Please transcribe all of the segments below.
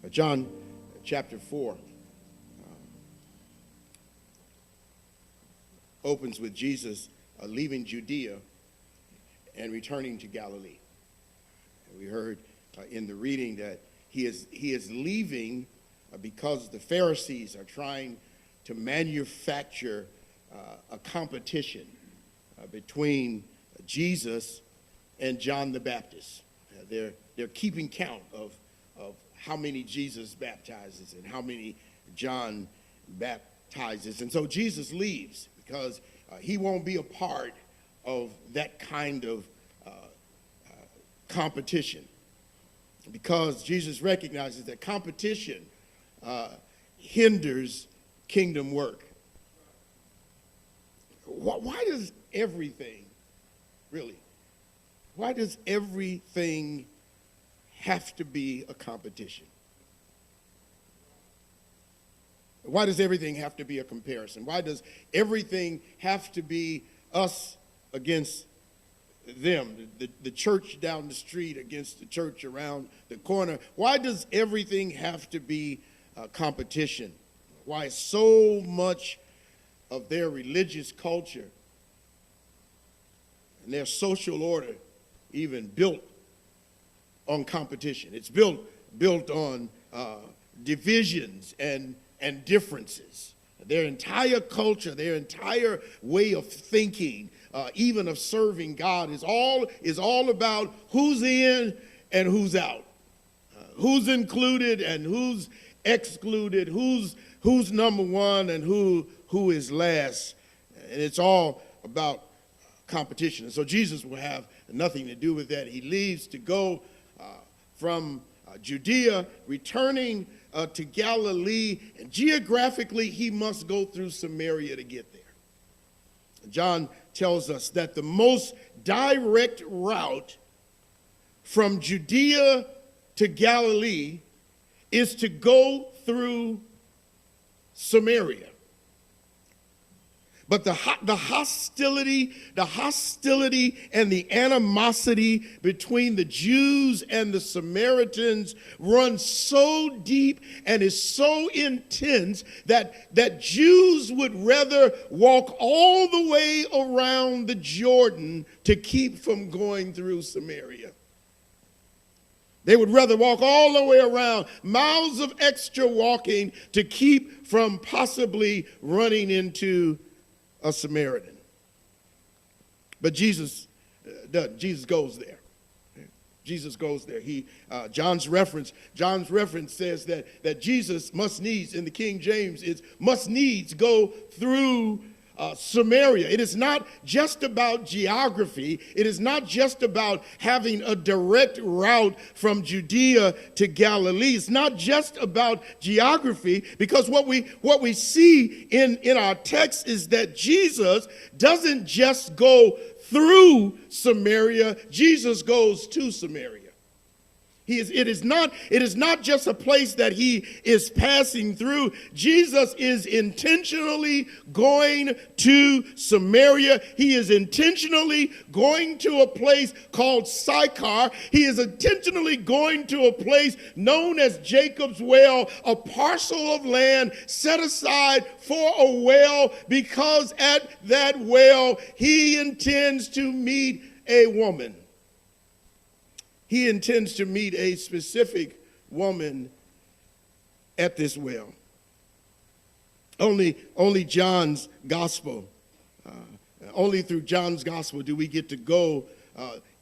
John chapter 4 opens with Jesus leaving Judea and returning to Galilee. And we heard in the reading that he is leaving because the Pharisees are trying to manufacture a competition between Jesus and John the Baptist. They're keeping count of how many Jesus baptizes and how many John baptizes. And so Jesus leaves because he won't be a part of that kind of competition, because Jesus recognizes that competition hinders kingdom work. Why does everything have to be a competition? Why does everything have to be a comparison? Why does everything have to be us against them, the church down the street against the church around the corner? Why does everything have to be competition? Why is so much of their religious culture and their social order even built on competition? It's built on divisions and differences. Their entire culture, their entire way of thinking, even of serving God, is all about who's in and who's out, who's included and who's excluded, who's number one and who is last. And it's all about competition. And so Jesus will have nothing to do with that. He leaves to go from Judea, returning to Galilee, and geographically he must go through Samaria to get there. John tells us that the most direct route from Judea to Galilee is to go through Samaria. But the hostility and the animosity between the Jews and the Samaritans runs so deep and is so intense that Jews would rather walk all the way around the Jordan to keep from going through Samaria. They would rather walk all the way around, miles of extra walking to keep from possibly running into a Samaritan. But Jesus doesn't. Jesus goes there. Jesus goes there. John's reference says that Jesus must needs, in the King James, is must needs go through Samaria. It is not just about geography. It is not just about having a direct route from Judea to Galilee. It's not just about geography, because what we see in our text is that Jesus doesn't just go through Samaria. Jesus goes to Samaria. It is not just a place that he is passing through. Jesus is intentionally going to Samaria. He is intentionally going to a place called Sychar. He is intentionally going to a place known as Jacob's Well, a parcel of land set aside for a well, because at that well he intends to meet a woman. He intends to meet a specific woman at this well. Only John's gospel, only through John's gospel do we get to go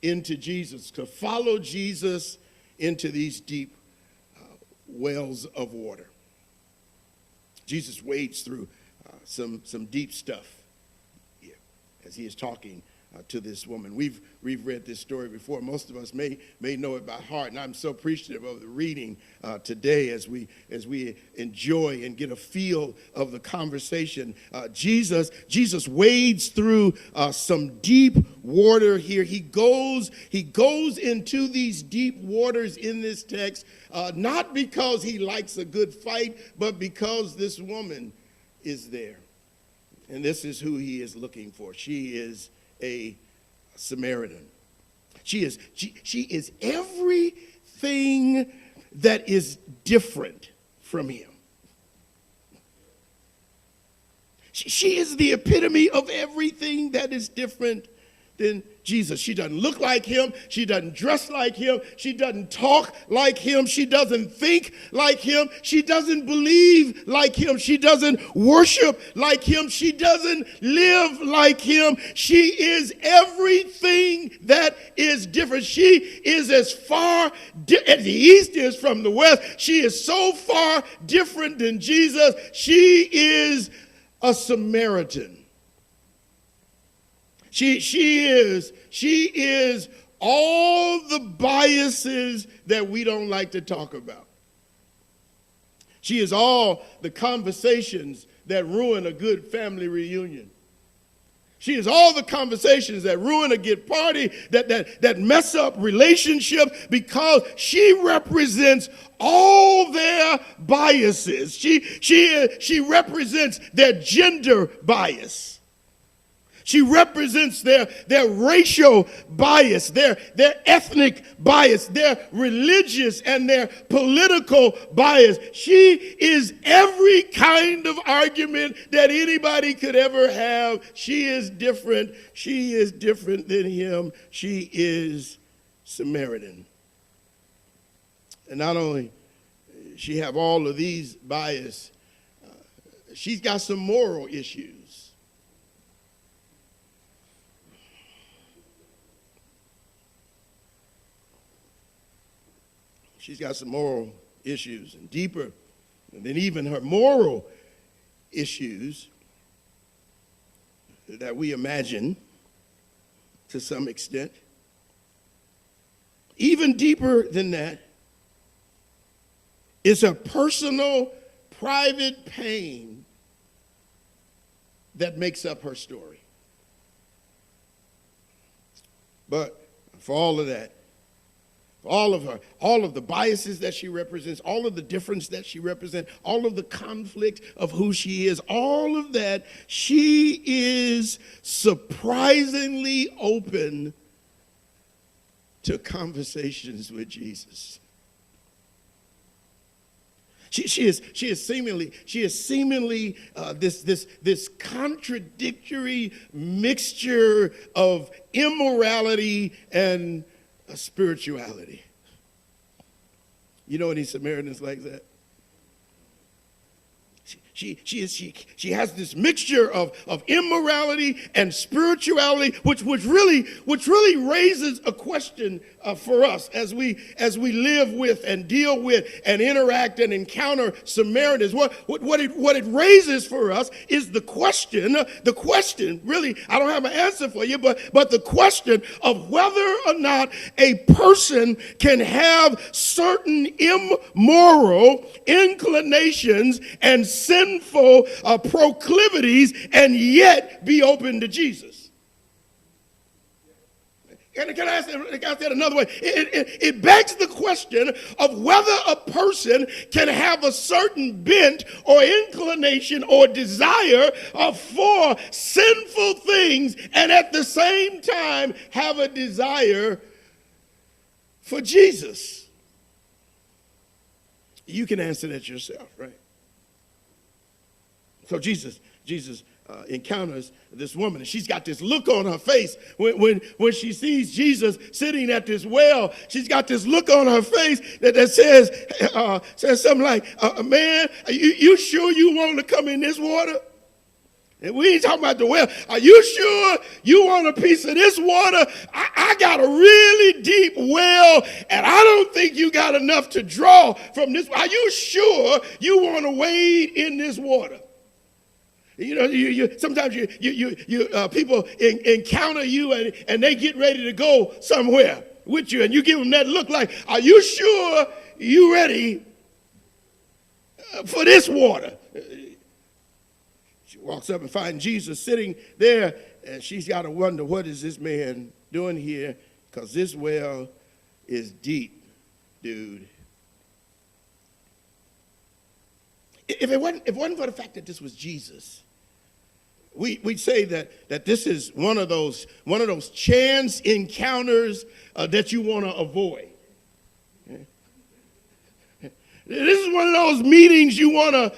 into Jesus, to follow Jesus into these deep wells of water. Jesus wades through some deep stuff here as he is talking to this woman. We've read this story before. Most of us may know it by heart, and I'm so appreciative of the reading today as we enjoy and get a feel of the conversation. Jesus wades through some deep water here. He goes into these deep waters in this text, not because he likes a good fight, but because this woman is there, and this is who he is looking for. She is a Samaritan. She is everything that is different from him. She is the epitome of everything that is different than Jesus. She doesn't look like him. She doesn't dress like him. She doesn't talk like him. She doesn't think like him. She doesn't believe like him. She doesn't worship like him. She doesn't live like him. She is everything that is different. She is as far as the east is from the west. She is so far different than Jesus. She is a Samaritan. She is all the biases that we don't like to talk about. She is all the conversations that ruin a good family reunion. She is all the conversations that ruin a good party, that mess up relationships, because she represents all their biases. She represents their gender bias. She represents their racial bias, their ethnic bias, their religious and their political bias. She is every kind of argument that anybody could ever have. She is different. She is different than him. She is Samaritan. And not only she have all of these bias, she's got some moral issues. She's got some moral issues, and deeper than even her moral issues that we imagine to some extent. Even deeper than that is a personal, private pain that makes up her story. But for all of that, all of the biases that she represents, all of the difference that she represents, all of the conflict of who she is, all of that, she is surprisingly open to conversations with Jesus. She is seemingly this contradictory mixture of immorality and spirituality. You know any Samaritans like that? She has this mixture of immorality and spirituality, which really raises a question for us as we live with and deal with and interact and encounter Samaritans. What it raises for us is the question. Really, I don't have an answer for you, but the question of whether or not a person can have certain immoral inclinations and sinful proclivities and yet be open to Jesus. Can I ask that another way? It begs the question of whether a person can have a certain bent or inclination or desire for sinful things and at the same time have a desire for Jesus. You can answer that yourself, right? So Jesus encounters this woman, and she's got this look on her face when she sees Jesus sitting at this well. She's got this look on her face that says something like, "Man, you sure you want to come in this water? And we ain't talking about the well. Are you sure you want a piece of this water? I got a really deep well, and I don't think you got enough to draw from this. Are you sure you want to wade in this water?" You know, sometimes people encounter you and they get ready to go somewhere with you, and you give them that look like, "Are you sure you ready for this water?" She walks up and finds Jesus sitting there, and she's got to wonder, what is this man doing here? Because this well is deep, dude. If it wasn't for the fact that this was Jesus, we'd say that this is one of those chance encounters that you want to avoid. This is one of those meetings you want to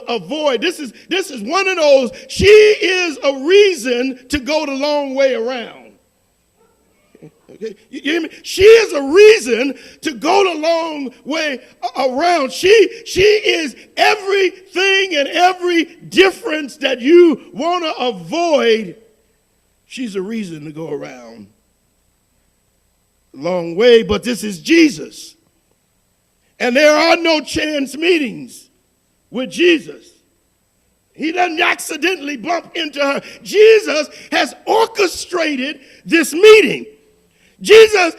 avoid. This is one of those. She is a reason to go the long way around. Okay? You hear me? She is a reason to go the long way around. She is everything and every difference that you want to avoid. She's a reason to go around a long way, but this is Jesus. And there are no chance meetings with Jesus. He doesn't accidentally bump into her. Jesus has orchestrated this meeting. Jesus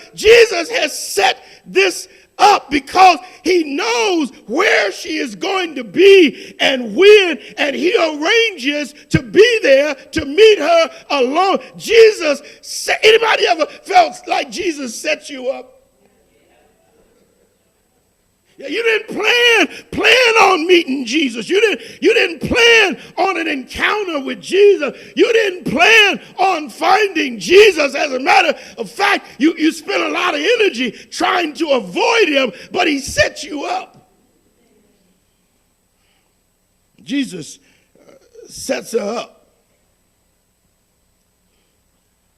has set this up because he knows where she is going to be and when, and he arranges to be there to meet her alone. Anybody ever felt like Jesus set you up? Yeah, you didn't plan on meeting Jesus. You didn't plan on an encounter with Jesus. You didn't plan on finding Jesus. As a matter of fact, you spent a lot of energy trying to avoid him, but he set you up. Jesus sets her up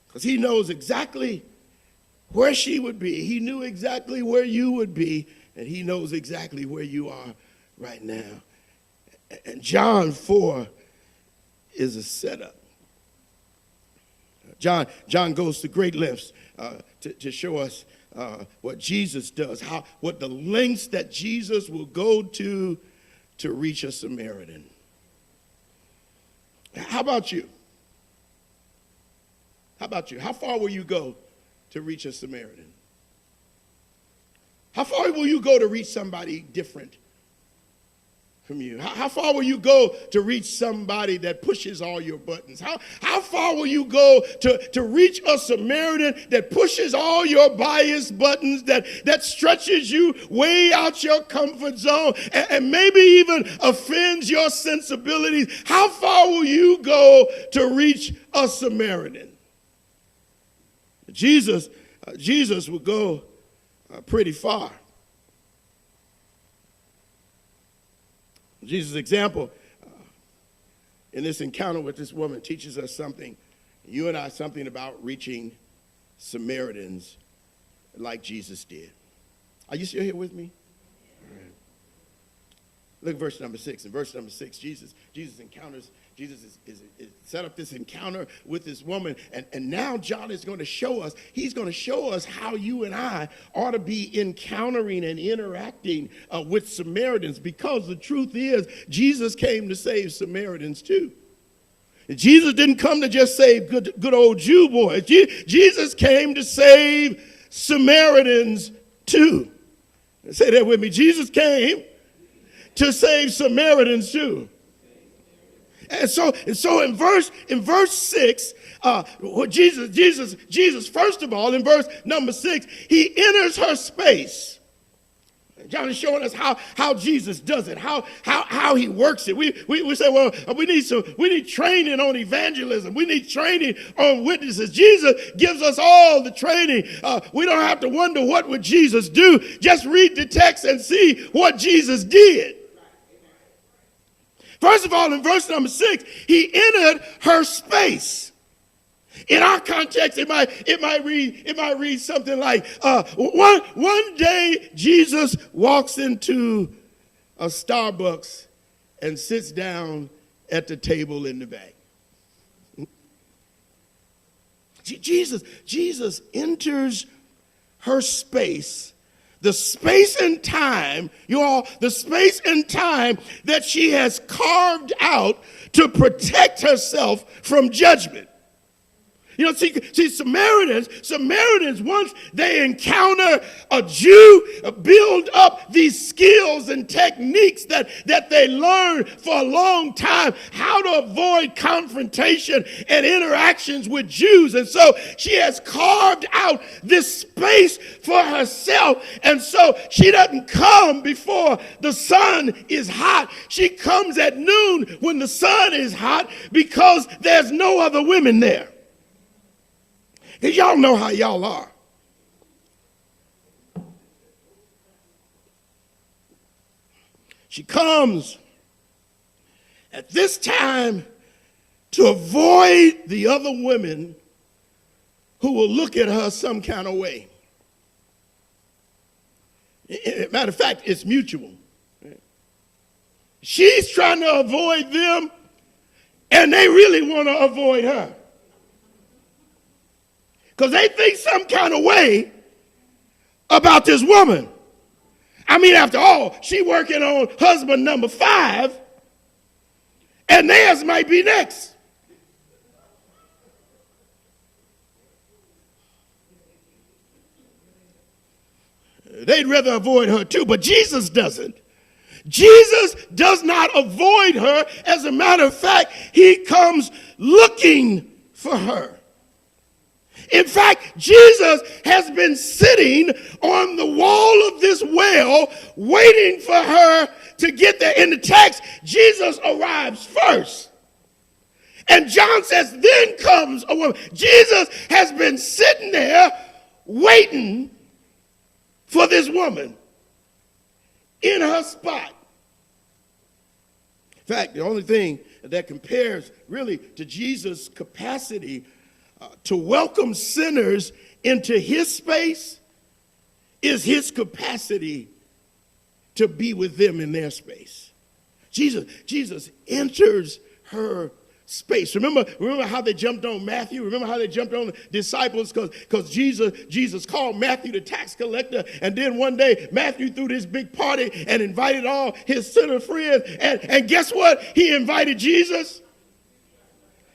because he knows exactly where she would be. He knew exactly where you would be. And he knows exactly where you are right now. And John 4 is a setup. John goes to great lengths to show us what Jesus does, what the lengths that Jesus will go to reach a Samaritan. How about you? How about you? How far will you go to reach a Samaritan? How far will you go to reach somebody different from you? How far will you go to reach somebody that pushes all your buttons? How far will you go to reach a Samaritan that pushes all your bias buttons, that stretches you way out your comfort zone and maybe even offends your sensibilities? How far will you go to reach a Samaritan? Jesus will go pretty far. Jesus' example in this encounter with this woman teaches us something, you and I, something about reaching Samaritans like Jesus did. Are you still here with me? All right. Look at verse number 6. In verse number 6, Jesus is set up this encounter with this woman, and now John is going to show us, he's going to show us how you and I ought to be encountering and interacting with Samaritans, because the truth is, Jesus came to save Samaritans too. Jesus didn't come to just save good old Jew boys. Jesus came to save Samaritans too. Say that with me. Jesus came to save Samaritans too. And so in verse 6, Jesus, first of all, in verse number 6, he enters her space. John is showing us how Jesus does it, how he works it. We say, well, we need training on evangelism. We need training on witnesses. Jesus gives us all the training. We don't have to wonder what would Jesus do. Just read the text and see what Jesus did. First of all, in verse number 6, he entered her space. In our context, it might read something like, one day Jesus walks into a Starbucks and sits down at the table in the back. Jesus enters her space. The space and time, the space and time that she has carved out to protect herself from judgment. You know, see, Samaritans, once they encounter a Jew, build up these skills and techniques that they learn for a long time, how to avoid confrontation and interactions with Jews. And so she has carved out this space for herself. And so she doesn't come before the sun is hot. She comes at noon when the sun is hot, because there's no other women there. Because y'all know how y'all are. She comes at this time to avoid the other women who will look at her some kind of way. Matter of fact, it's mutual. She's trying to avoid them, and they really want to avoid her. Because they think some kind of way about this woman. I mean, after all, she working on husband number 5, and theirs might be next. They'd rather avoid her too, but Jesus doesn't. Jesus does not avoid her. As a matter of fact, he comes looking for her. In fact, Jesus has been sitting on the wall of this well waiting for her to get there. In the text, Jesus arrives first. And John says, then comes a woman. Jesus has been sitting there waiting for this woman in her spot. In fact, the only thing that compares really to Jesus' capacity to welcome sinners into his space is his capacity to be with them in their space. Jesus enters her space. Remember how they jumped on Matthew? Remember how they jumped on the disciples? Because Jesus called Matthew the tax collector, and then one day Matthew threw this big party and invited all his sinner friends. And guess what? He invited Jesus.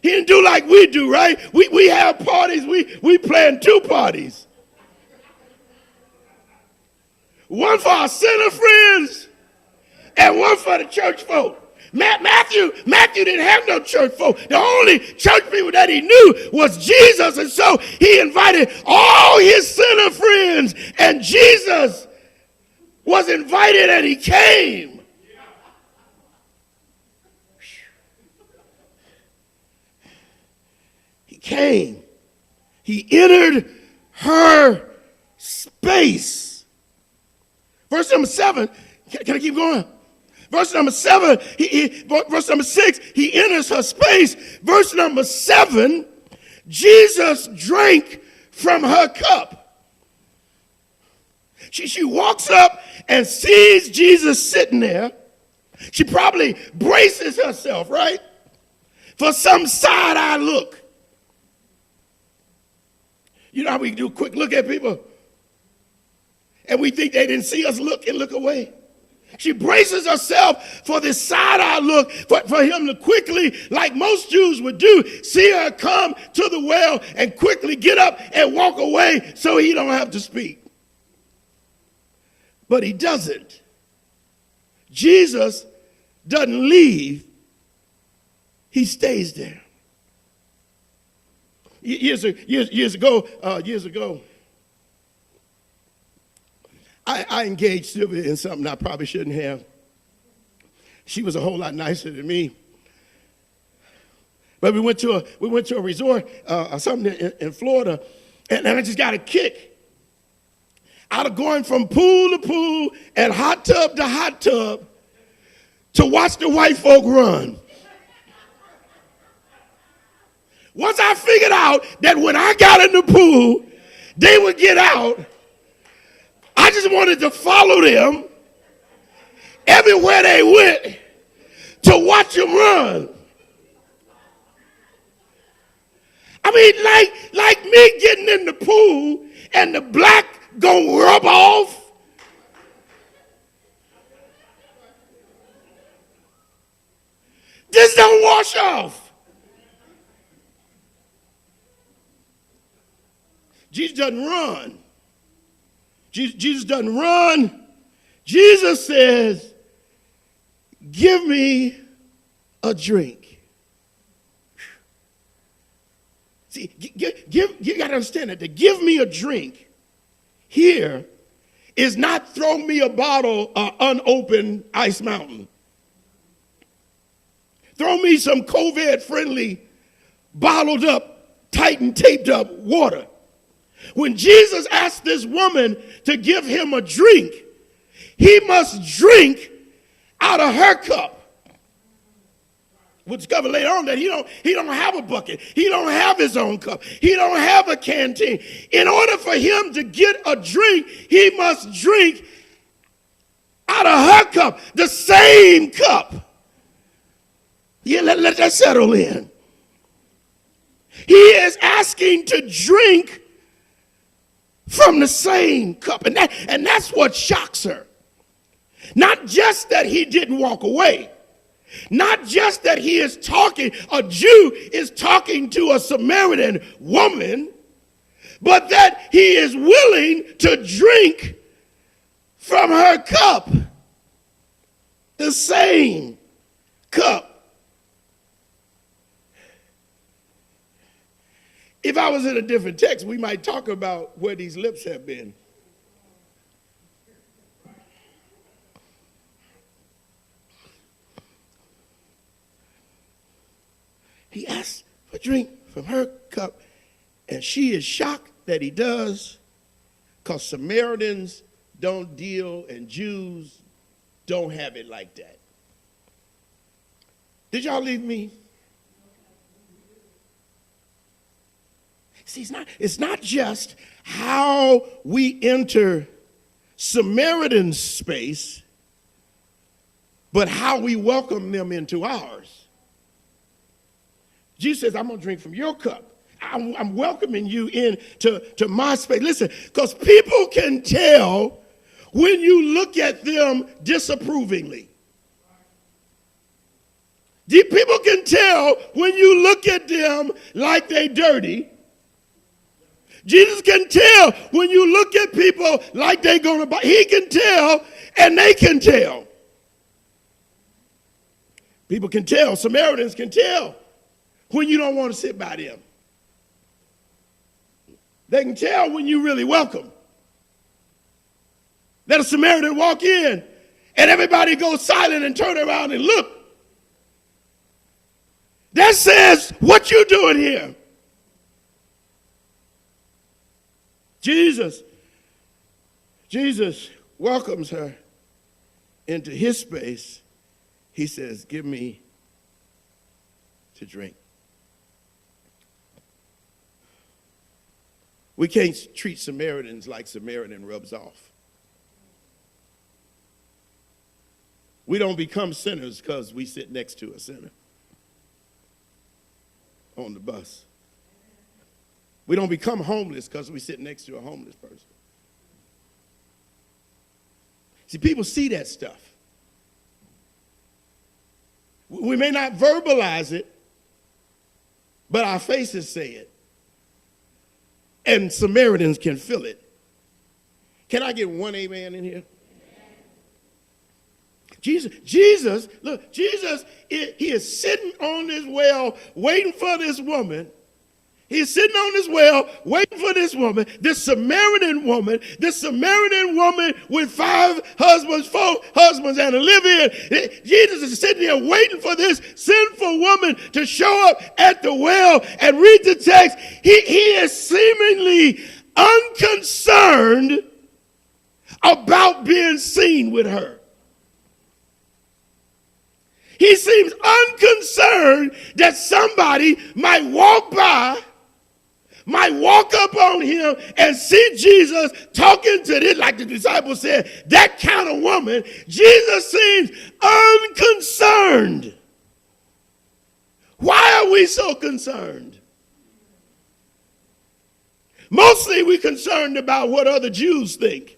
He didn't do like we do, right? We have parties. We plan 2 parties. One for our sinner friends and one for the church folk. Matthew didn't have no church folk. The only church people that he knew was Jesus. And so he invited all his sinner friends. And Jesus was invited and he came. He came. He entered her space. Verse number 7. Can I keep going? Verse number 7, verse number 6, he enters her space. Verse number 7, Jesus drank from her cup. She walks up and sees Jesus sitting there. She probably braces herself, right? For some side-eye look. You know how we do a quick look at people? And we think they didn't see us look and look away. She braces herself for this side-eye look, for him to quickly, like most Jews would do, see her come to the well and quickly get up and walk away so he don't have to speak. But he doesn't. Jesus doesn't leave. He stays there. Years ago, I engaged Sylvia in something I probably shouldn't have. She was a whole lot nicer than me. But we went to a resort or something in Florida, and I just got a kick out of going from pool to pool and hot tub to hot tub to watch the white folk run. Once I figured out that when I got in the pool, they would get out, I just wanted to follow them everywhere they went to watch them run. I mean, like me getting in the pool and the black gonna rub off. This don't wash off. Jesus doesn't run. Jesus doesn't run. Jesus says, give me a drink. See, you got to understand that to give me a drink here is not throw me a bottle of unopened Ice Mountain. Throw me some COVID-friendly, bottled up, tight and taped up water. When Jesus asked this woman to give him a drink, he must drink out of her cup. We'll discover later on that he don't have a bucket. He don't have his own cup. He don't have a canteen. In order for him to get a drink, he must drink out of her cup, the same cup. Yeah, let that settle in. He is asking to drink from the same cup. And that's what shocks her. Not just that he didn't walk away. Not just that he is talking, a Jew is talking to a Samaritan woman, but that he is willing to drink from her cup. The same cup. If I was in a different text, we might talk about where these lips have been. He asks for drink from her cup, and she is shocked that he does, because Samaritans don't deal and Jews don't have it like that. Did y'all leave me? See, it's not just how we enter Samaritan space, but how we welcome them into ours. Jesus says, I'm going to drink from your cup. I'm welcoming you into my space. Listen, because people can tell when you look at them disapprovingly. People can tell when you look at them like they dirty. Jesus can tell when you look at people like they're going to buy. He can tell and they can tell. People can tell. Samaritans can tell when you don't want to sit by them. They can tell when you really welcome. Let a Samaritan walk in and everybody goes silent and turn around and look. That says, what you doing here? Jesus welcomes her into his space. He says, give me to drink. We can't treat Samaritans like Samaritan rubs off. We don't become sinners because we sit next to a sinner on the bus. We don't become homeless because we sit next to a homeless person. See, people see that stuff. We may not verbalize it, but our faces say it. And Samaritans can feel it. Can I get one amen in here? Jesus, look, Jesus, he is sitting on this well waiting for this woman. He's sitting on this well waiting for this woman, this Samaritan woman with 5 husbands, 4 husbands, and a live-in. Jesus is sitting there waiting for this sinful woman to show up at the well and read the text. He is seemingly unconcerned about being seen with her. He seems unconcerned that somebody might walk by, might walk up on him and see Jesus talking to this, like the disciples said, that kind of woman. Jesus seems unconcerned. Why are we so concerned? Mostly we're concerned about what other Jews think,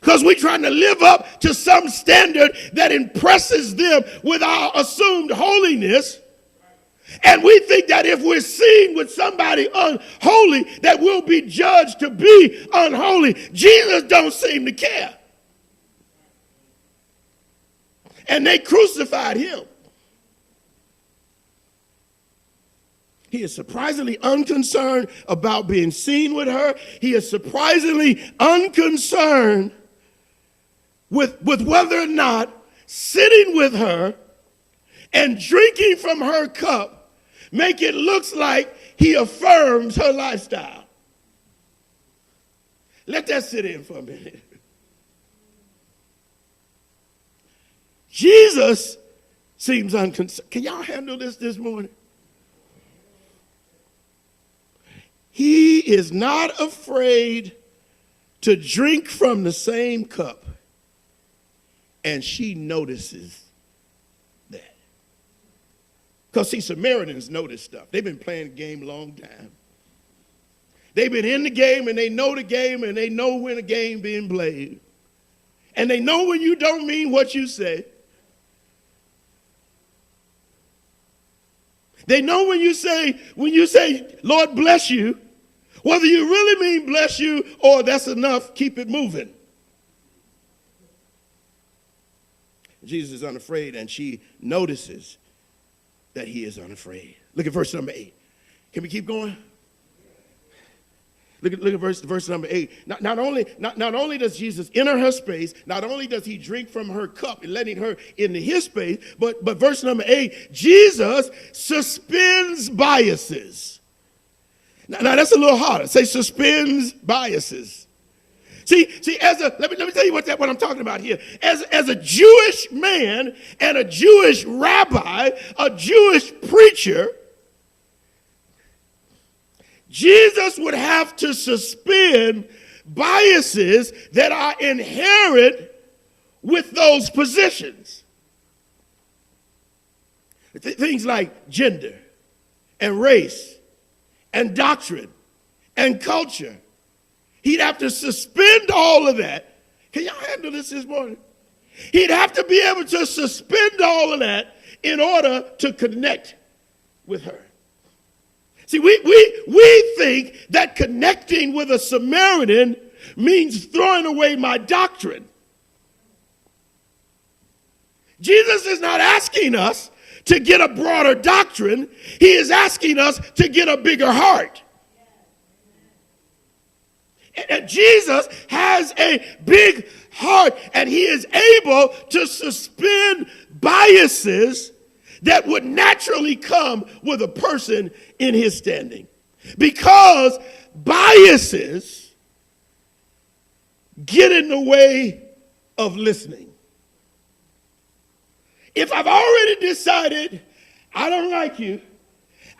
because we're trying to live up to some standard that impresses them with our assumed holiness. And we think that if we're seen with somebody unholy, that we'll be judged to be unholy. Jesus don't seem to care. And they crucified him. He is surprisingly unconcerned about being seen with her. He is surprisingly unconcerned with whether or not sitting with her and drinking from her cup make it looks like he affirms her lifestyle. Let that sit in for a minute. Jesus seems unconcerned. Can y'all handle this morning? He is not afraid to drink from the same cup, and she notices that. Because, see, Samaritans know this stuff. They've been playing the game a long time. They've been in the game, and they know the game, and they know when a game being played. And they know when you don't mean what you say. They know when you say, Lord bless you, whether you really mean bless you or that's enough, keep it moving. Jesus is unafraid, and she notices that he is unafraid. Look at verse number 8. Can we keep going? Look at verse number 8. Not only does Jesus enter her space, not only does he drink from her cup and letting her into his space, but verse number 8, Jesus suspends biases. Now that's a little harder. Say suspends biases. See, let me tell you what I'm talking about here. As a Jewish man and a Jewish rabbi, a Jewish preacher, Jesus would have to suspend biases that are inherent with those positions. Things like gender and race and doctrine and culture. He'd have to suspend all of that. Can y'all handle this morning? He'd have to be able to suspend all of that in order to connect with her. See, we think that connecting with a Samaritan means throwing away my doctrine. Jesus is not asking us to get a broader doctrine. He is asking us to get a bigger heart. And Jesus has a big heart, and he is able to suspend biases that would naturally come with a person in his standing. Because biases get in the way of listening. If I've already decided I don't like you,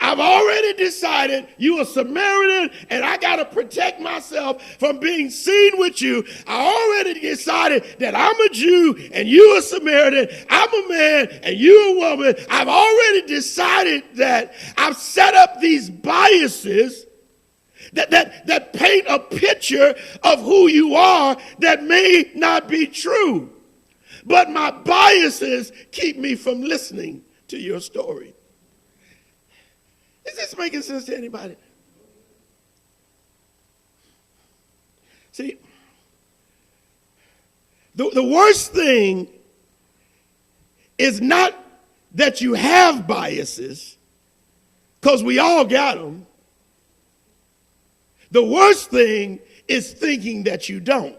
I've already decided you a Samaritan and I got to protect myself from being seen with you. I already decided that I'm a Jew and you a Samaritan. I'm a man and you a woman. I've already decided that. I've set up these biases that paint a picture of who you are that may not be true. But my biases keep me from listening to your story. Is this making sense to anybody? See, the worst thing is not that you have biases, because we all got them. The worst thing is thinking that you don't.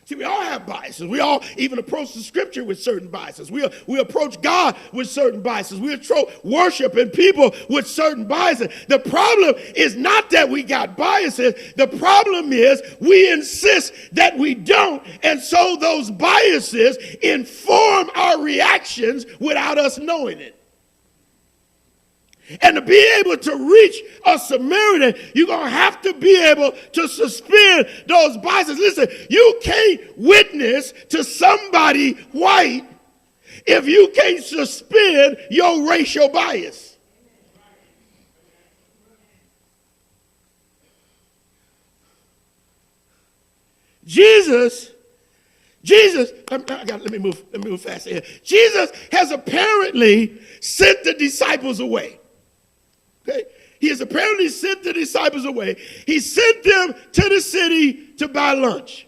See, we all have biases. We all even approach the scripture with certain biases. We approach God with certain biases. We approach worship and people with certain biases. The problem is not that we got biases. The problem is we insist that we don't. And so those biases inform our reactions without us knowing it. And to be able to reach a Samaritan, you're going to have to be able to suspend those biases. Listen, you can't witness to somebody white if you can't suspend your racial bias. Jesus, let me move fast here. Jesus has apparently sent the disciples away. Okay? He has apparently sent the disciples away. He sent them to the city to buy lunch.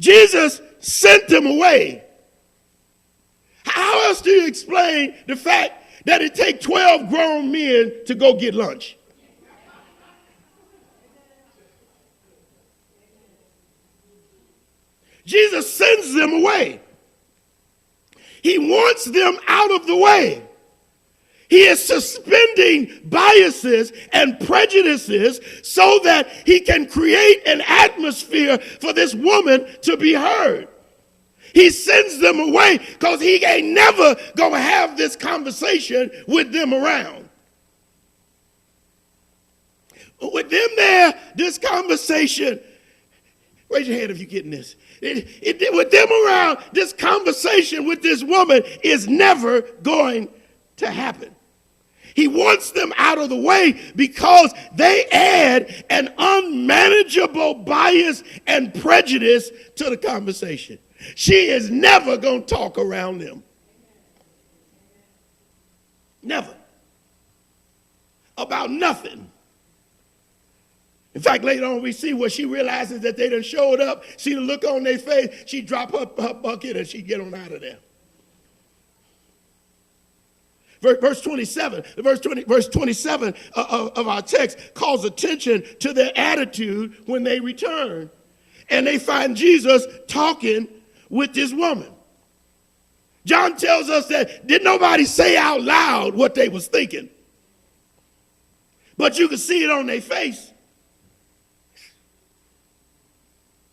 Jesus sent them away. How else do you explain the fact that it takes 12 grown men to go get lunch? Jesus sends them away. He wants them out of the way. He is suspending biases and prejudices so that he can create an atmosphere for this woman to be heard. He sends them away because he ain't never going to have this conversation with them around. With them there, this conversation, raise your hand if you're getting this. With them around, this conversation with this woman is never going to happen. He wants them out of the way because they add an unmanageable bias and prejudice to the conversation. She is never going to talk around them. Never. About nothing. In fact, later on we see where she realizes that they done showed up, see the look on their face, she drop her bucket and she get on out of there. Verse 27 of our text calls attention to their attitude when they return. And they find Jesus talking with this woman. John tells us that did nobody say out loud what they was thinking. But you could see it on their face.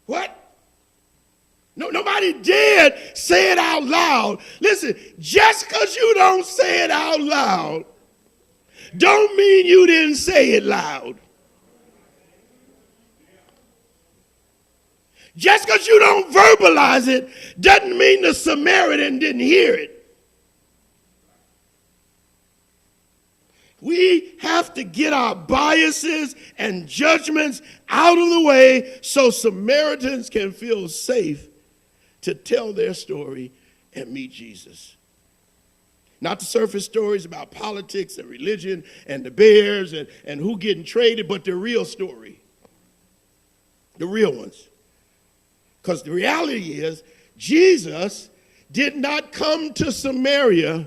What? No, nobody dared say it out loud. Listen, just because you don't say it out loud, don't mean you didn't say it loud. Just because you don't verbalize it doesn't mean the Samaritan didn't hear it. We have to get our biases and judgments out of the way so Samaritans can feel safe to tell their story and meet Jesus. Not the surface stories about politics and religion and the bears and who getting traded, but the real story. The real ones. Because the reality is, Jesus did not come to Samaria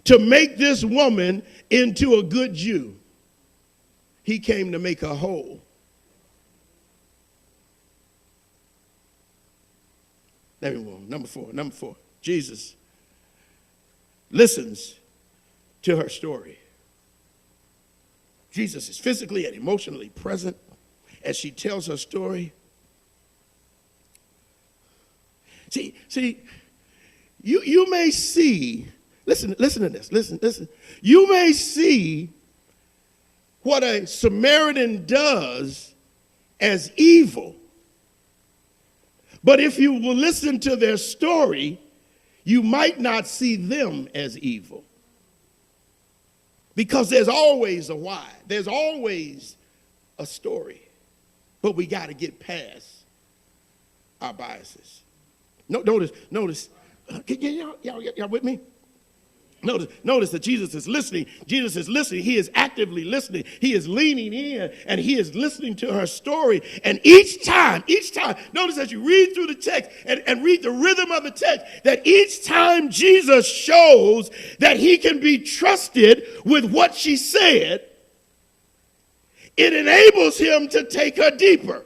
to make this woman into a good Jew. He came to make her whole. Let me move. Number four. Jesus listens to her story. Jesus is physically and emotionally present as she tells her story. See, you may see, listen to this, listen. You may see what a Samaritan does as evil. But if you will listen to their story, you might not see them as evil. Because there's always a why. There's always a story. But we got to get past our biases. Notice. Y'all with me? Notice that Jesus is listening. Jesus is listening. He is actively listening. He is leaning in and he is listening to her story. And each time, notice as you read through the text and read the rhythm of the text, that each time Jesus shows that he can be trusted with what she said, it enables him to take her deeper.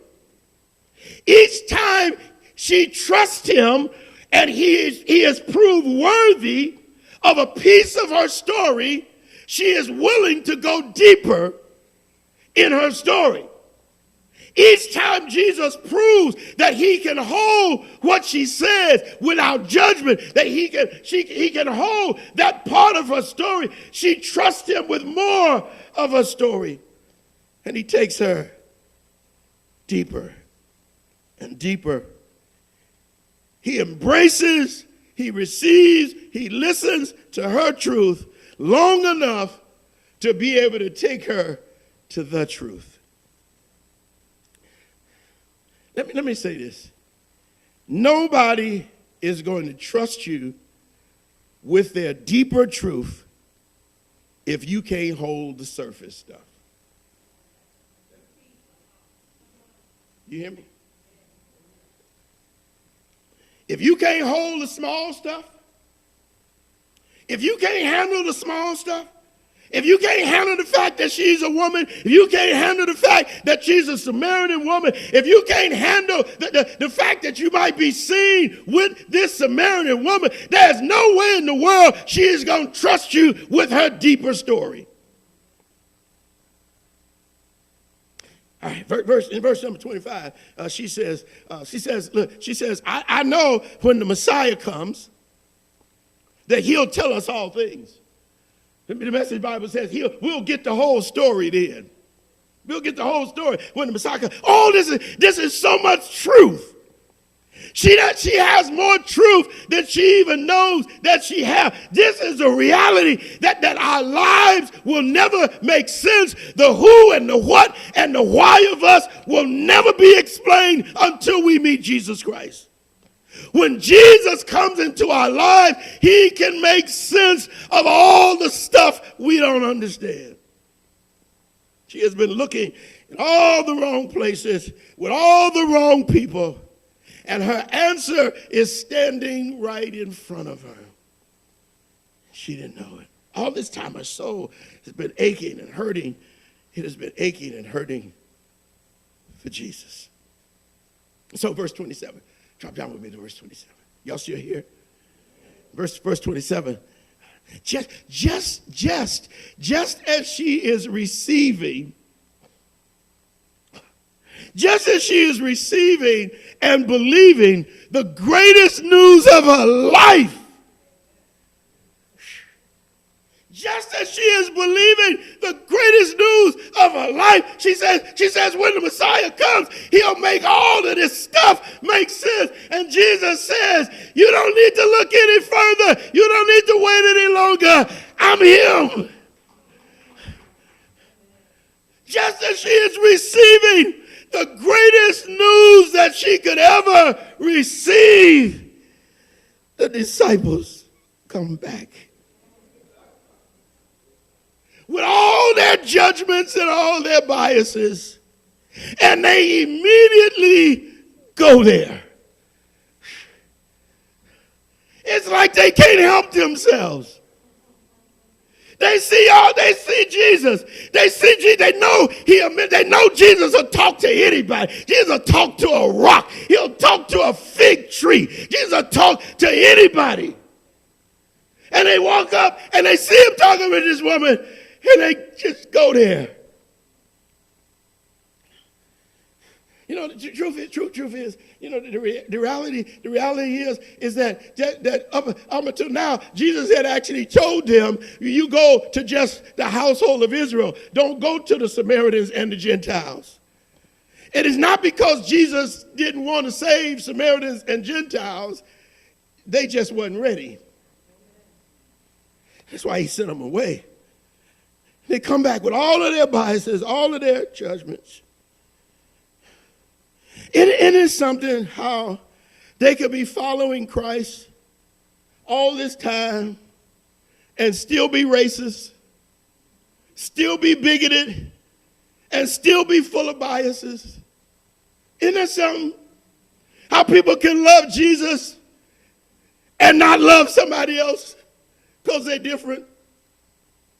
Each time she trusts him and he is proved worthy of a piece of her story, she is willing to go deeper in her story. Each time Jesus proves that he can hold what she says without judgment, that he can hold that part of her story, she trusts him with more of her story. And he takes her deeper and deeper. He embraces, he receives, he listens to her truth long enough to be able to take her to the truth. Let me say this. Nobody is going to trust you with their deeper truth if you can't hold the surface stuff. You hear me? If you can't hold the small stuff, if you can't handle the small stuff, If you can't handle the fact that she's a woman, if you can't handle the fact that she's a Samaritan woman, if you can't handle the fact that you might be seen with this Samaritan woman, there's no way in the world she is going to trust you with her deeper story. All right, in verse number 25, she says, I know when the Messiah comes that he'll tell us all things. The Message Bible says we'll get the whole story then. We'll get the whole story when the Messiah comes. Oh, this is so much truth. She has more truth than she even knows that she has. This is a reality that our lives will never make sense. The who and the what and the why of us will never be explained until we meet Jesus Christ. When Jesus comes into our lives, he can make sense of all the stuff we don't understand. She has been looking in all the wrong places with all the wrong people, and her answer is standing right in front of her. She didn't know it. All this time her soul has been aching and hurting. It has been aching and hurting for Jesus. So verse 27. Drop down with me to verse 27. Y'all still here? Verse 27. Just as she is receiving, and believing the greatest news of her life, just as she is believing the greatest news of her life, she says when the Messiah comes, he'll make all of this stuff make sense. And Jesus says, you don't need to look any further. You don't need to wait any longer. I'm him. Just as she is receiving the greatest news that she could ever receive, the disciples come back. With all their judgments and all their biases, and they immediately go there. It's like they can't help themselves. They see Jesus. They know Jesus will talk to anybody. Jesus will talk to a rock. He'll talk to a fig tree. Jesus will talk to anybody. And they walk up and they see him talking with this woman, and they just go there. You know, the truth is, you know, the reality is that up until now, Jesus had actually told them, you go to just the household of Israel. Don't go to the Samaritans and the Gentiles. It is not because Jesus didn't want to save Samaritans and Gentiles. They just wasn't ready. That's why he sent them away. They come back with all of their biases, all of their judgments. It is something how they could be following Christ all this time and still be racist, still be bigoted, and still be full of biases. Isn't that something? How people can love Jesus and not love somebody else because they're different.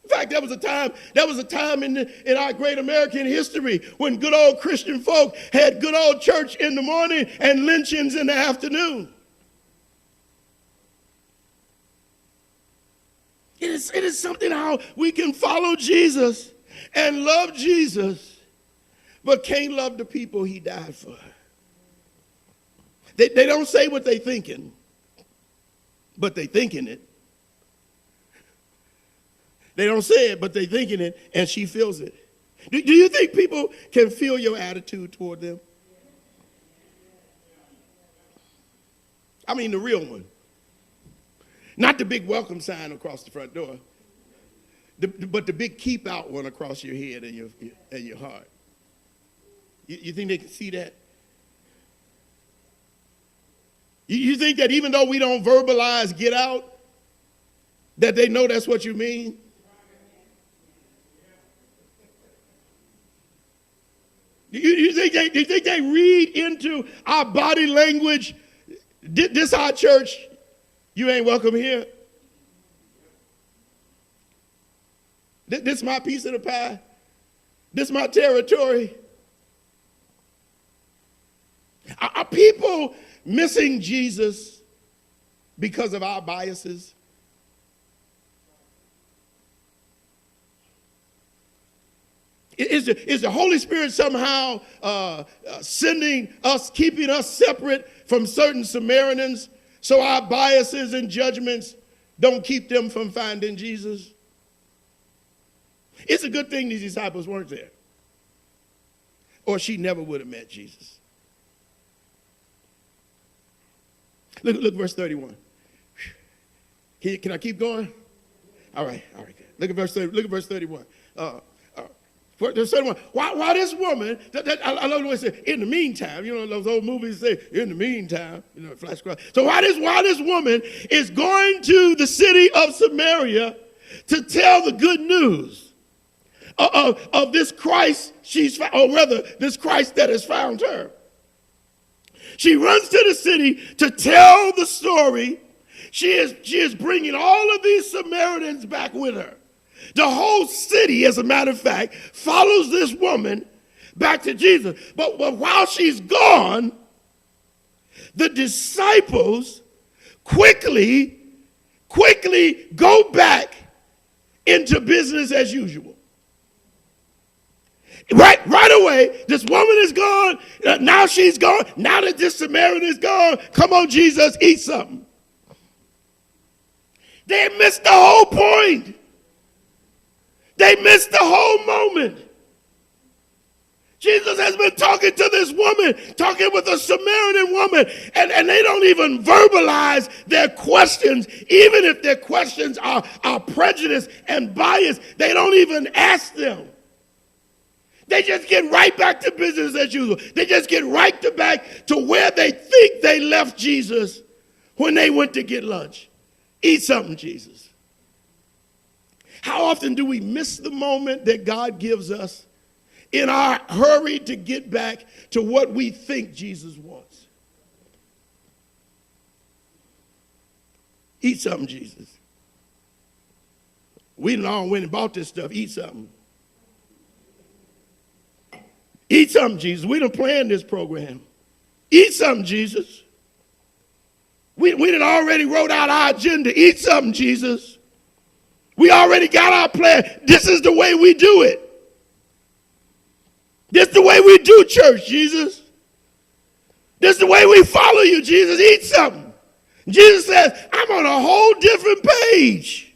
In fact, there was a time in our great American history when good old Christian folk had good old church in the morning and lynchings in the afternoon. It is something how we can follow Jesus and love Jesus, but can't love the people he died for. They don't say what they're thinking, but they're thinking it. They don't say it, but they're thinking it, and she feels it. Do you think people can feel your attitude toward them? I mean the real one. Not the big welcome sign across the front door, but the big keep out one across your head and your heart. You think they can see that? You think that even though we don't verbalize get out, that they know that's what you mean? You think they read into our body language? This our church, you ain't welcome here. This my piece of the pie? This my territory? Are people missing Jesus because of our biases? Is the Holy Spirit somehow sending us, keeping us separate from certain Samaritans so our biases and judgments don't keep them from finding Jesus? It's a good thing these disciples weren't there, or she never would have met Jesus. Look verse 31. Can I keep going? All right. Look at verse 30. Look at verse 31. Verse 31. Why this woman? I love the way it says, in the meantime. You know those old movies say, in the meantime. You know, flash across. So why this woman is going to the city of Samaria to tell the good news of this Christ she's found, or rather, this Christ that has found her. She runs to the city to tell the story. She is bringing all of these Samaritans back with her. The whole city, as a matter of fact, follows this woman back to Jesus. But while she's gone, the disciples quickly go back into business as usual. Right away, this woman is gone. Now she's gone. Now that this Samaritan is gone, come on, Jesus, eat something. They missed the whole point. They missed the whole moment. Jesus has been talking to this woman, talking with a Samaritan woman, and they don't even verbalize their questions. Even if their questions are prejudiced and biased, they don't even ask them. They just get right back to business as usual. They just get right back to where they think they left Jesus when they went to get lunch. Eat something, Jesus. How often do we miss the moment that God gives us in our hurry to get back to what we think Jesus wants? Eat something, Jesus. We done all went and bought this stuff. Eat something. Eat something, Jesus. We done planned this program. Eat something, Jesus. We done already wrote out our agenda. Eat something, Jesus. We already got our plan. This is the way we do it. This is the way we do church, Jesus. This is the way we follow you, Jesus. Eat something. Jesus says, I'm on a whole different page.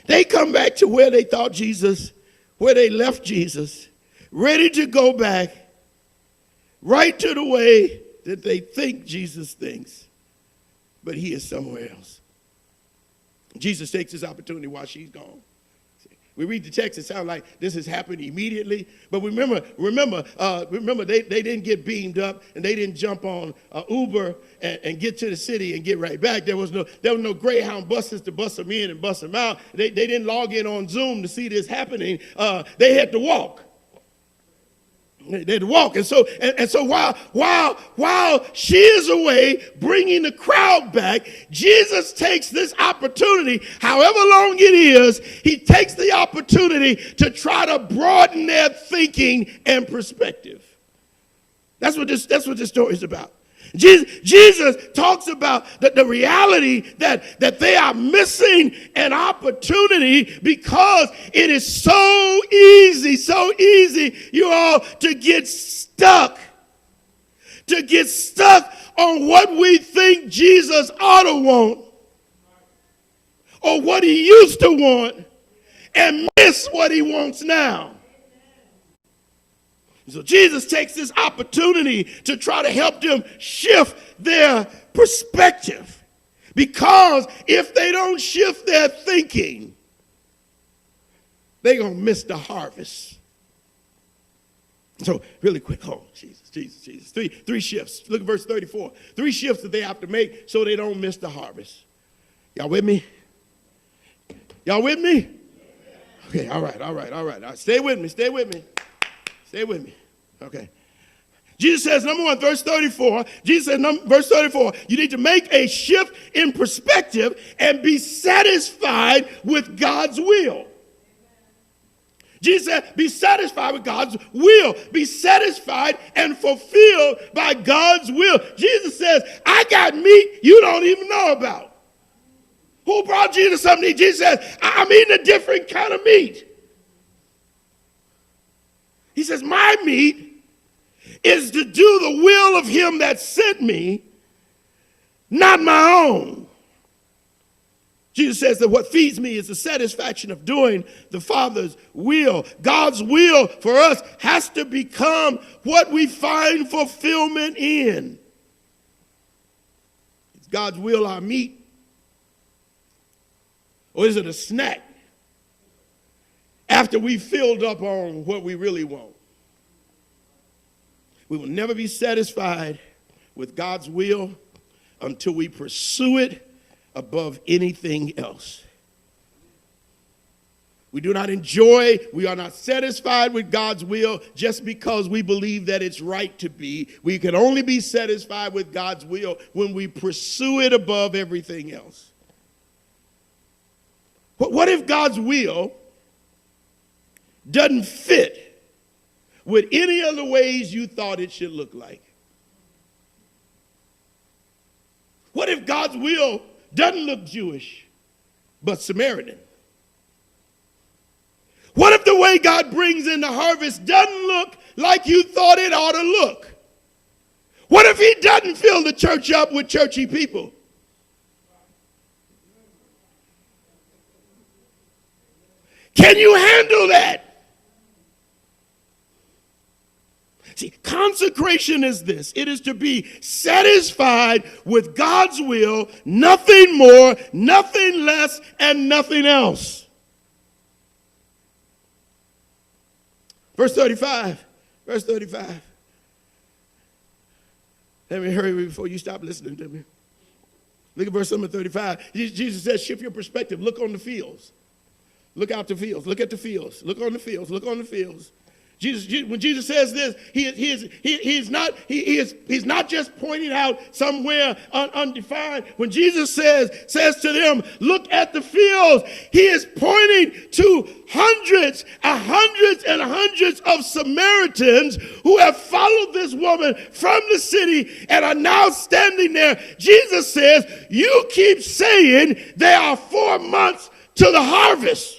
They come back to where they thought Jesus, where they left Jesus, ready to go back right to the way that they think Jesus thinks, but he is somewhere else. Jesus takes this opportunity while she's gone. We read the text, it sounds like this has happened immediately. But remember, they didn't get beamed up and they didn't jump on Uber and get to the city and get right back. There was no Greyhound buses to bus them in and bus them out. They didn't log in on Zoom to see this happening. They had to walk. They had to walk. And so while she is away bringing the crowd back, Jesus takes this opportunity, however long it is, he takes the opportunity to try to broaden their thinking and perspective. That's what this story is about. Jesus talks about the reality that they are missing an opportunity because it is so easy, you all, to get stuck on what we think Jesus ought to want or what he used to want and miss what he wants now. So Jesus takes this opportunity to try to help them shift their perspective. Because if they don't shift their thinking, they're going to miss the harvest. So really quick, Jesus. Three shifts. Look at verse 34. 3 shifts that they have to make so they don't miss the harvest. Y'all with me? Y'all with me? Okay, all right. Stay with me. Okay. Jesus says, number one, verse 34, Jesus says, verse 34, you need to make a shift in perspective and be satisfied with God's will. Jesus said, be satisfied with God's will. Be satisfied and fulfilled by God's will. Jesus says, I got meat you don't even know about. Who brought Jesus something to eat? Jesus says, I'm eating a different kind of meat. He says, my meat is to do the will of him that sent me, not my own. Jesus says that what feeds me is the satisfaction of doing the Father's will. God's will for us has to become what we find fulfillment in. Is God's will our meat? Or is it a snack after we filled up on what we really want? We will never be satisfied with God's will until we pursue it above anything else. We do not enjoy, we are not satisfied with God's will just because we believe that it's right to be. We can only be satisfied with God's will when we pursue it above everything else. What if God's will doesn't fit with any of the ways you thought it should look like? What if God's will doesn't look Jewish, but Samaritan? What if the way God brings in the harvest doesn't look like you thought it ought to look? What if he doesn't fill the church up with churchy people? Can you handle that? See, consecration is this. It is to be satisfied with God's will, nothing more, nothing less, and nothing else. Verse 35. Verse 35. Let me hurry before you stop listening to me. Look at verse number 35. Jesus says, shift your perspective. Look on the fields. Look out the fields. Look at the fields. Look on the fields. Look on the fields. When Jesus says this, he's not just pointing out somewhere undefined. When Jesus says to them, look at the fields, he is pointing to hundreds and hundreds of Samaritans who have followed this woman from the city and are now standing there. Jesus says, you keep saying there are 4 months to the harvest.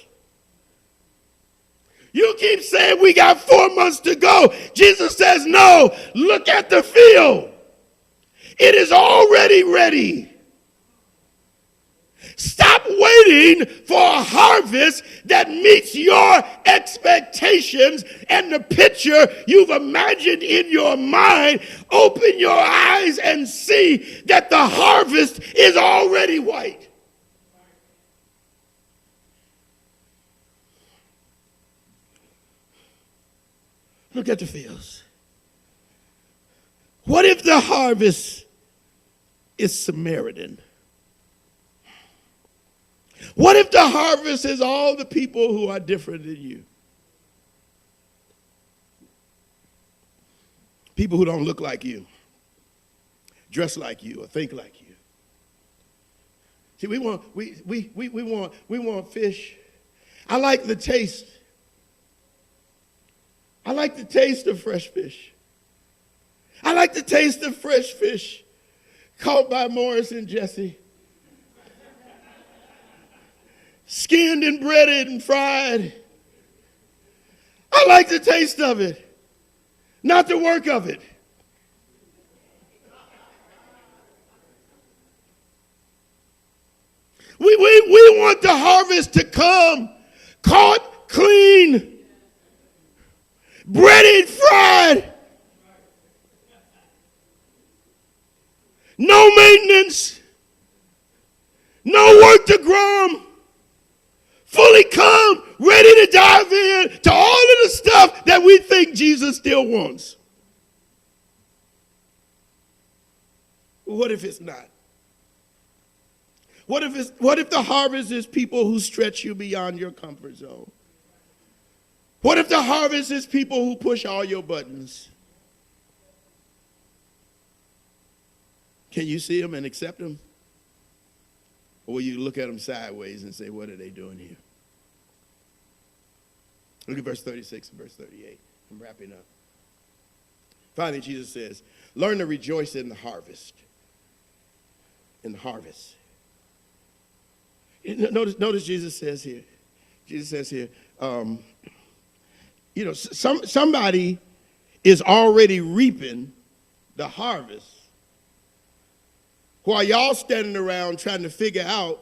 You keep saying we got 4 months to go. Jesus says, no, look at the field. It is already ready. Stop waiting for a harvest that meets your expectations and the picture you've imagined in your mind. Open your eyes and see that the harvest is already white. Look at the fields. What if the harvest is Samaritan? What if the harvest is all the people who are different than you? People who don't look like you, dress like you, or think like you. See, we want fish. I like the taste. I like the taste of fresh fish. I like the taste of fresh fish caught by Morris and Jesse. Skinned and breaded and fried. I like the taste of it, not the work of it. We want the harvest to come caught clean, breaded, fried. No maintenance. No work to grow them. Fully come, ready to dive in to all of the stuff that we think Jesus still wants. What if it's not? What if the harvest is people who stretch you beyond your comfort zone? What if the harvest is people who push all your buttons? Can you see them and accept them? Or will you look at them sideways and say, what are they doing here? Look at verse 36 and verse 38. I'm wrapping up. Finally, Jesus says, learn to rejoice in the harvest. In the harvest. Notice Jesus says here. Jesus says here, somebody is already reaping the harvest while y'all standing around trying to figure out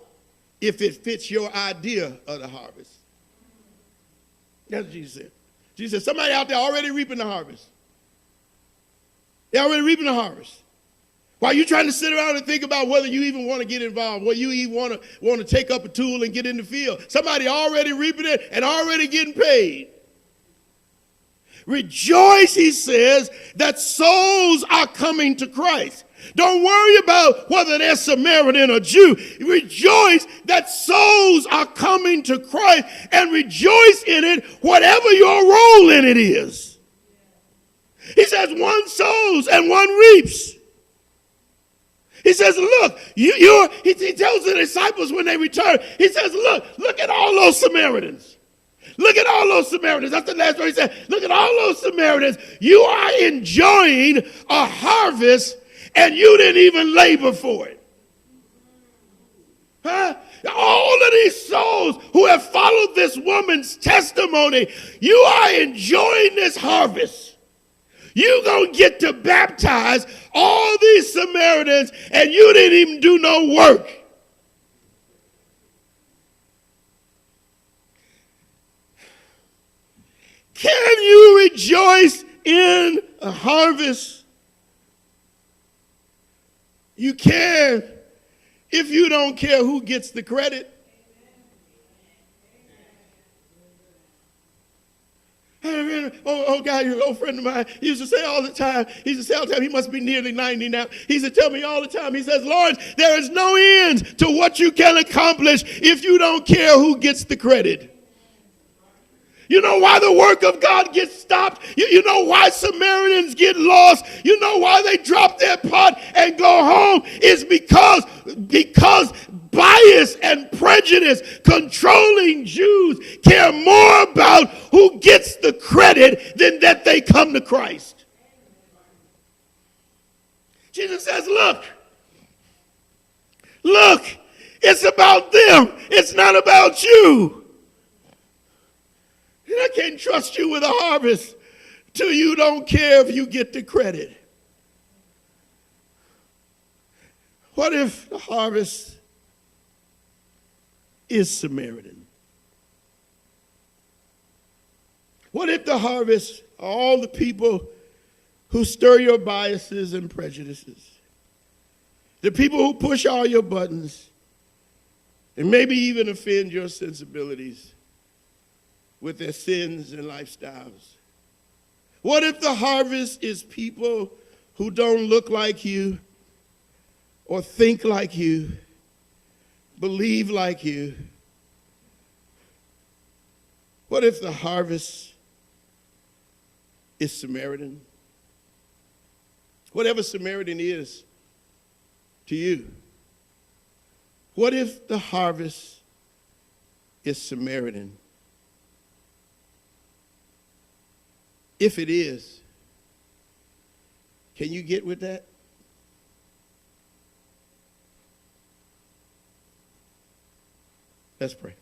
if it fits your idea of the harvest. That's what Jesus said. Jesus said, somebody out there already reaping the harvest. They're already reaping the harvest. While you're trying to sit around and think about whether you even want to get involved, whether you even want to take up a tool and get in the field. Somebody already reaping it and already getting paid. Rejoice, he says, that souls are coming to Christ. Don't worry about whether they're Samaritan or Jew. Rejoice that souls are coming to Christ, and rejoice in it, whatever your role in it is. He says one sows and one reaps. He says, look, he tells the disciples when they return, he says, look at all those Samaritans. Look at all those Samaritans. That's the last one he said. Look at all those Samaritans. You are enjoying a harvest and you didn't even labor for it. Huh? All of these souls who have followed this woman's testimony, you are enjoying this harvest. You're going to get to baptize all these Samaritans and you didn't even do no work. Can you rejoice in a harvest? You can if you don't care who gets the credit. Oh, God, you're an old friend of mine. He used to say all the time, he must be nearly 90 now. He used to tell me all the time, he says, Lawrence, there is no end to what you can accomplish if you don't care who gets the credit. You know why the work of God gets stopped? You know why Samaritans get lost? You know why they drop their pot and go home? It's because bias and prejudice controlling Jews care more about who gets the credit than that they come to Christ. Jesus says, look, it's about them. It's not about you. And I can't trust you with a harvest till you don't care if you get the credit. What if the harvest is Samaritan? What if the harvest are all the people who stir your biases and prejudices? The people who push all your buttons and maybe even offend your sensibilities with their sins and lifestyles? What if the harvest is people who don't look like you or think like you, believe like you? What if the harvest is Samaritan? Whatever Samaritan is to you. What if the harvest is Samaritan? If it is, can you get with that? Let's pray.